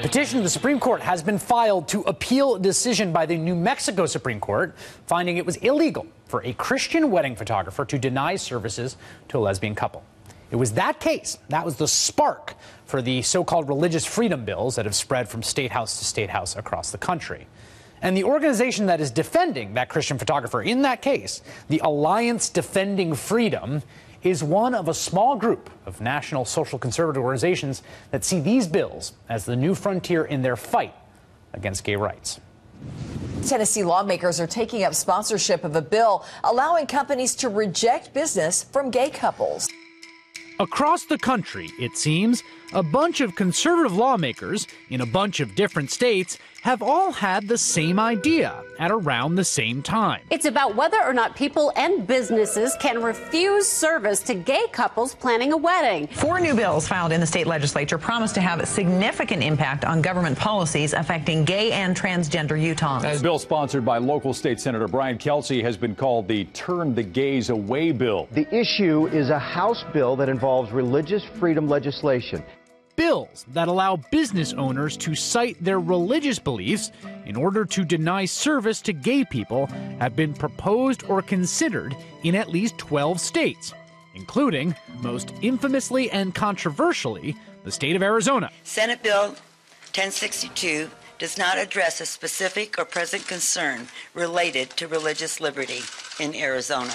petition to the Supreme Court has been filed to appeal a decision by the New Mexico Supreme Court finding it was illegal for a Christian wedding photographer to deny services to a lesbian couple. It was that case that was the spark for the so-called religious freedom bills that have spread from state house to state house across the country. And the organization that is defending that Christian photographer in that case, the Alliance Defending Freedom, is one of a small group of national social conservative organizations that see these bills as the new frontier in their fight against gay rights. Tennessee lawmakers are taking up sponsorship of a bill allowing companies to reject business from gay couples. Across the country, it seems, a bunch of conservative lawmakers in a bunch of different states have all had the same idea at around the same time. It's about whether or not people and businesses can refuse service to gay couples planning a wedding. 4 new bills filed in the state legislature promise to have a significant impact on government policies affecting gay and transgender Utahns. A bill sponsored by local state Senator Brian Kelsey has been called the Turn the Gays Away bill. The issue is a House bill that involves religious freedom legislation. Bills that allow business owners to cite their religious beliefs in order to deny service to gay people have been proposed or considered in at least 12 states, including, most infamously and controversially, the state of Arizona. Senate Bill 1062 does not address a specific or present concern related to religious liberty in Arizona.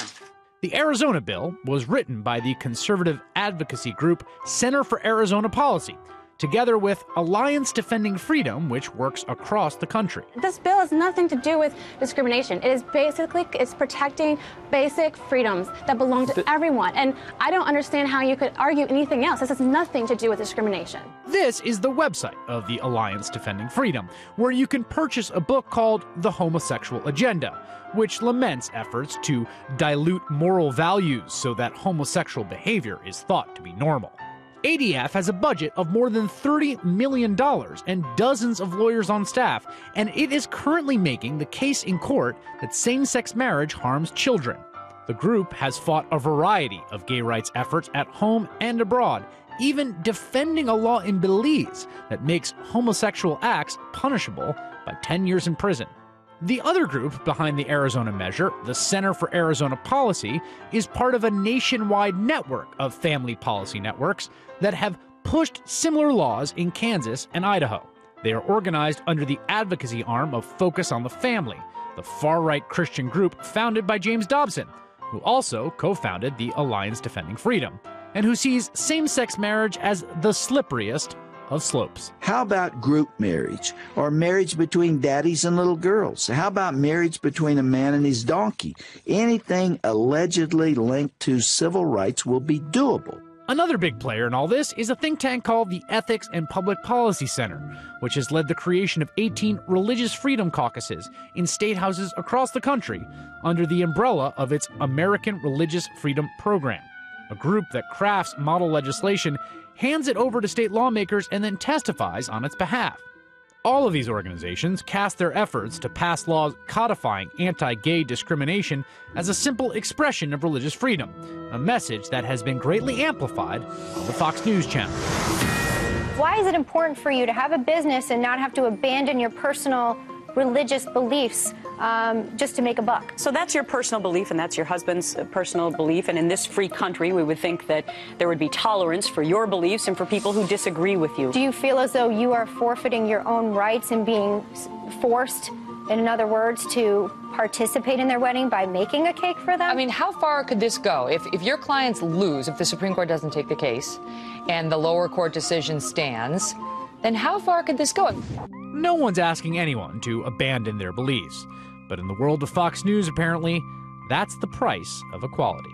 The Arizona bill was written by the conservative advocacy group Center for Arizona Policy, together with Alliance Defending Freedom, which works across the country. This bill has nothing to do with discrimination. It is it's protecting basic freedoms that belong to everyone. And I don't understand how you could argue anything else. This has nothing to do with discrimination. This is the website of the Alliance Defending Freedom, where you can purchase a book called The Homosexual Agenda, which laments efforts to dilute moral values so that homosexual behavior is thought to be normal. ADF has a budget of more than $30 million and dozens of lawyers on staff, and it is currently making the case in court that same-sex marriage harms children. The group has fought a variety of gay rights efforts at home and abroad, even defending a law in Belize that makes homosexual acts punishable by 10 years in prison. The other group behind the Arizona measure, the Center for Arizona Policy, is part of a nationwide network of family policy networks that have pushed similar laws in Kansas and Idaho. They are organized under the advocacy arm of Focus on the Family, the far-right Christian group founded by James Dobson, who also co-founded the Alliance Defending Freedom, and who sees same-sex marriage as the slipperiest of slopes. How about group marriage, or marriage between daddies and little girls? How about marriage between a man and his donkey? Anything allegedly linked to civil rights will be doable. Another big player in all this is a think tank called the Ethics and Public Policy Center, which has led the creation of 18 religious freedom caucuses in state houses across the country under the umbrella of its American Religious Freedom Program, a group that crafts model legislation, hands it over to state lawmakers, and then testifies on its behalf. All of these organizations cast their efforts to pass laws codifying anti-gay discrimination as a simple expression of religious freedom, a message that has been greatly amplified on the Fox News channel. Why is it important for you to have a business and not have to abandon your personal religious beliefs just to make a buck? So that's your personal belief, and that's your husband's personal belief. And in this free country, we would think that there would be tolerance for your beliefs and for people who disagree with you. Do you feel as though you are forfeiting your own rights and being forced, in other words, to participate in their wedding by making a cake for them? I mean, how far could this go? If your clients lose, if the Supreme Court doesn't take the case and the lower court decision stands, then how far could this go? No one's asking anyone to abandon their beliefs, but in the world of Fox News, apparently, that's the price of equality.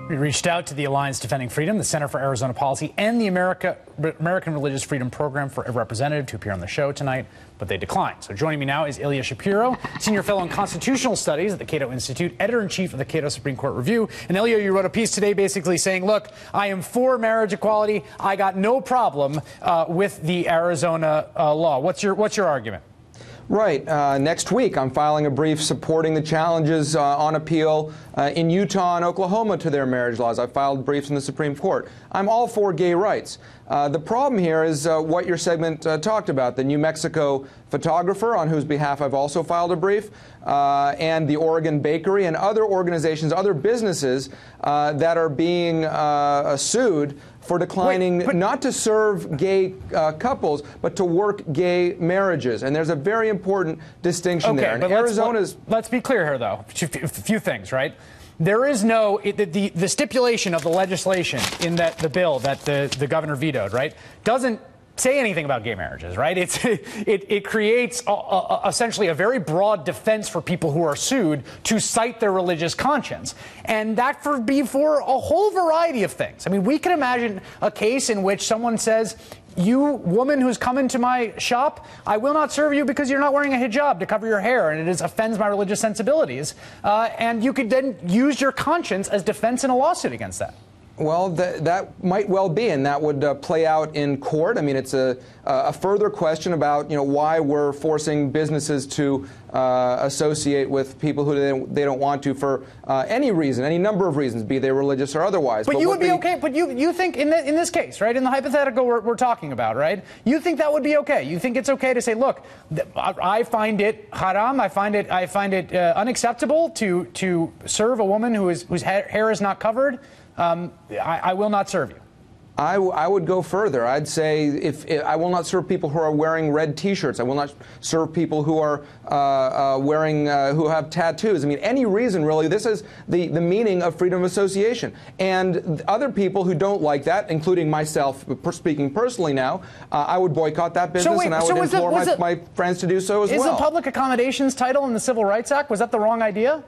We reached out to the Alliance Defending Freedom, the Center for Arizona Policy, and the American Religious Freedom Program for a representative to appear on the show tonight, but they declined. So joining me now is Ilya Shapiro, Senior Fellow in Constitutional Studies at the Cato Institute, Editor-in-Chief of the Cato Supreme Court Review. And Ilya, you wrote a piece today basically saying, look, I am for marriage equality. I got no problem with the Arizona law. What's your argument? Right. Next week, I'm filing a brief supporting the challenges on appeal in Utah and Oklahoma to their marriage laws. I filed briefs in the Supreme Court. I'm all for gay rights. The problem here is what your segment talked about, the New Mexico photographer, on whose behalf I've also filed a brief, and the Oregon Bakery and other organizations, other businesses that are being sued for declining not to serve gay couples, but to work gay marriages. And there's a very important distinction there. And but let's be clear here, though. A few things, right? There is no the stipulation of the legislation in the bill that the governor vetoed, right, doesn't say anything about gay marriages, right? It creates essentially a very broad defense for people who are sued to cite their religious conscience, and that be for a whole variety of things. I mean, we can imagine a case in which someone says, "You woman who's come into my shop, I will not serve you because you're not wearing a hijab to cover your hair, and it offends my religious sensibilities," and you could then use your conscience as defense in a lawsuit against that. Well, that might well be, and that would play out in court. I mean, it's a further question about, why we're forcing businesses to associate with people who they don't want to for any reason, any number of reasons, be they religious or otherwise. But you would be okay. But you think in this case, right, in the hypothetical we're talking about, right, you think that would be okay? You think it's okay to say, look, I find it haram, I find it unacceptable to serve a woman whose hair is not covered. I will not serve you. I would go further. I'd say if I will not serve people who are wearing red T-shirts. I will not serve people who are who have tattoos. I mean, any reason really. This is the meaning of freedom of association. And other people who don't like that, including myself, speaking personally now, I would boycott that business, and I would implore my friends to do so as well. Is the public accommodations title in the Civil Rights Act, was that the wrong idea?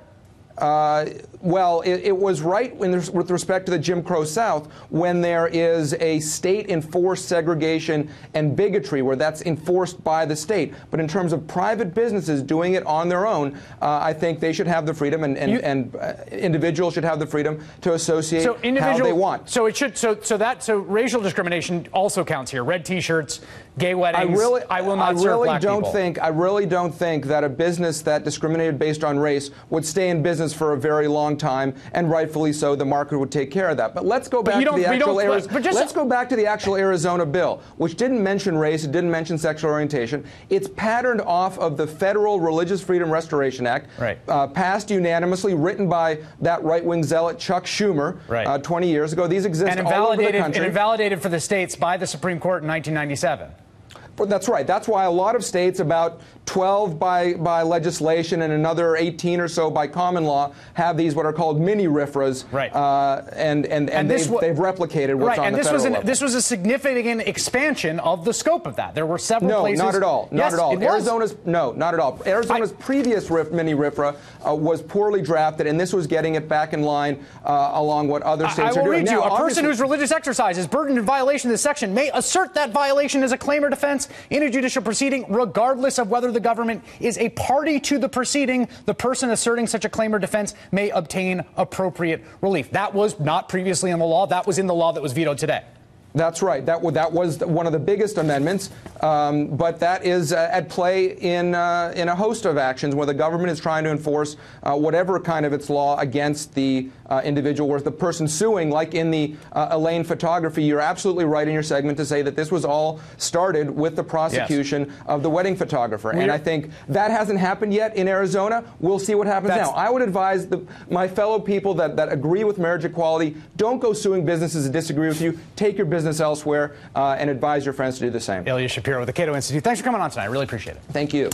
Well, it was right with respect to the Jim Crow South when there is a state-enforced segregation and bigotry where that's enforced by the state. But in terms of private businesses doing it on their own, I think they should have the freedom, and individuals should have the freedom to associate how they want. So it should. So racial discrimination also counts here. Red T-shirts, gay weddings. I will not serve black people. I really don't think that a business that discriminated based on race would stay in business for a very long time, and rightfully so. The market would take care of that. But let's go back to the actual Arizona bill, which didn't mention race, it didn't mention sexual orientation. It's patterned off of the Federal Religious Freedom Restoration Act, passed unanimously, written by that right-wing zealot Chuck Schumer 20 years ago. These exist all over the country. And invalidated for the states by the Supreme Court in 1997. That's right. That's why a lot of states, about 12 by legislation and another 18 or so by common law, have these what are called mini RFRAs, and they've replicated what's on the federal level. This was a significant expansion of the scope of that. There were several places. No, not at all. Not at all. Not at all. Arizona's previous mini RFRA was poorly drafted, and this was getting it back in line along what other states are doing. I will read you. A person whose religious exercise is burdened in violation of this section may assert that violation as a claim or defense in a judicial proceeding, regardless of whether the government is a party to the proceeding. The person asserting such a claim or defense may obtain appropriate relief. That was not previously in the law. That was in the law that was vetoed today. That's right. That was one of the biggest amendments, but that is at play in a host of actions where the government is trying to enforce whatever kind of its law against the individual, whereas the person suing, like in the Elaine photography, you're absolutely right in your segment to say that this was all started with the prosecution of the wedding photographer. And I think that hasn't happened yet in Arizona. We'll see what happens now. I would advise my fellow people that agree with marriage equality, don't go suing businesses that disagree with you. Take your business elsewhere and advise your friends to do the same. Ilya Shapiro with the Cato Institute. Thanks for coming on tonight. I really appreciate it. Thank you.